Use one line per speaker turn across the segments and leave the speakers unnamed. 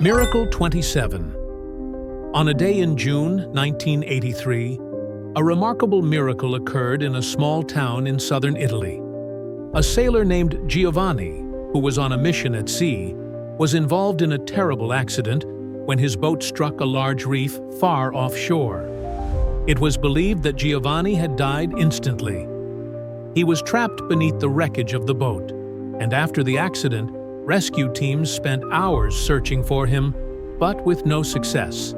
Miracle 27. On a day in June 1983, a remarkable miracle occurred in a small town in southern Italy. A sailor named Giovanni, who was on a mission at sea, was involved in a terrible accident when his boat struck a large reef far offshore. It was believed that Giovanni had died instantly. He was trapped beneath the wreckage of the boat, and after the accident, rescue teams spent hours searching for him, but with no success.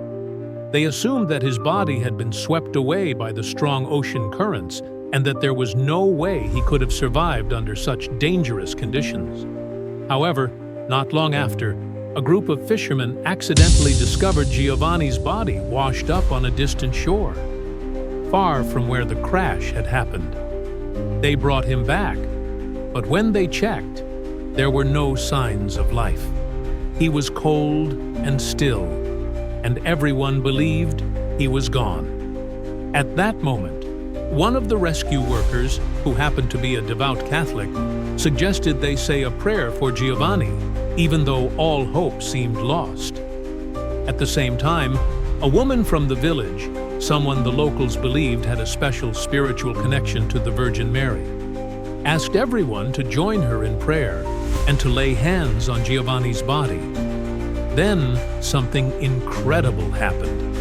They assumed that his body had been swept away by the strong ocean currents and that there was no way he could have survived under such dangerous conditions. However, not long after, a group of fishermen accidentally discovered Giovanni's body washed up on a distant shore, far from where the crash had happened. They brought him back, but when they checked, there were no signs of life. He was cold and still, and everyone believed he was gone. At that moment, one of the rescue workers, who happened to be a devout Catholic, suggested they say a prayer for Giovanni, even though all hope seemed lost. At the same time, a woman from the village, someone the locals believed had a special spiritual connection to the Virgin Mary, asked everyone to join her in prayer and to lay hands on Giovanni's body. Then something incredible happened.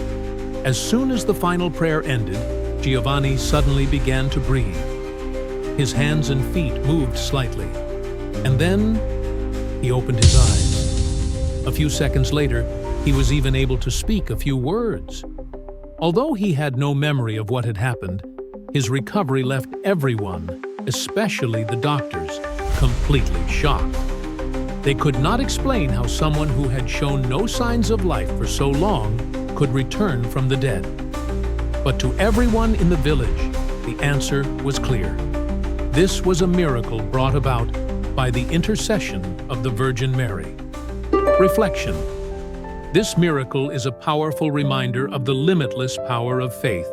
As soon as the final prayer ended, Giovanni suddenly began to breathe. His hands and feet moved slightly, and then he opened his eyes. A few seconds later, he was even able to speak a few words. Although he had no memory of what had happened, his recovery left everyone, especially the doctors, completely shocked. They could not explain how someone who had shown no signs of life for so long could return from the dead. But to everyone in the village, the answer was clear. This was a miracle brought about by the intercession of the Virgin Mary. Reflection. This miracle is a powerful reminder of the limitless power of faith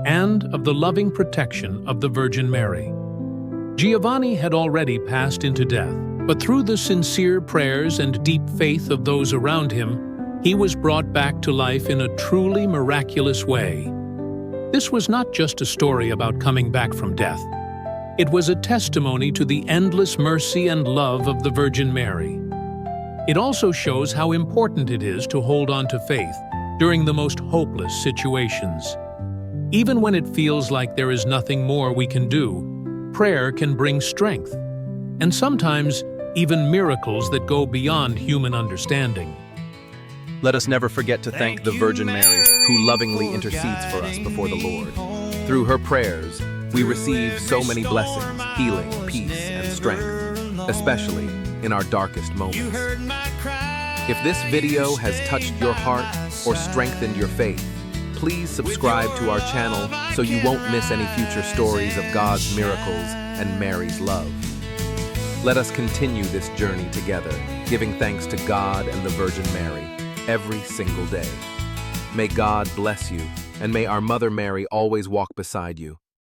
and of the loving protection of the Virgin Mary. Giovanni had already passed into death, but through the sincere prayers and deep faith of those around him, he was brought back to life in a truly miraculous way. This was not just a story about coming back from death. It was a testimony to the endless mercy and love of the Virgin Mary. It also shows how important it is to hold on to faith during the most hopeless situations. Even when it feels like there is nothing more we can do, prayer can bring strength, and sometimes even miracles that go beyond human understanding.
Let us never forget to thank the Virgin Mary, who lovingly intercedes for us before the Lord. Through her prayers, we receive so many blessings, healing, peace, and strength, especially in our darkest moments. If this video has touched your heart or strengthened your faith, please subscribe to our channel so you won't miss any future stories of God's miracles and Mary's love. Let us continue this journey together, giving thanks to God and the Virgin Mary every single day. May God bless you, and may our Mother Mary always walk beside you.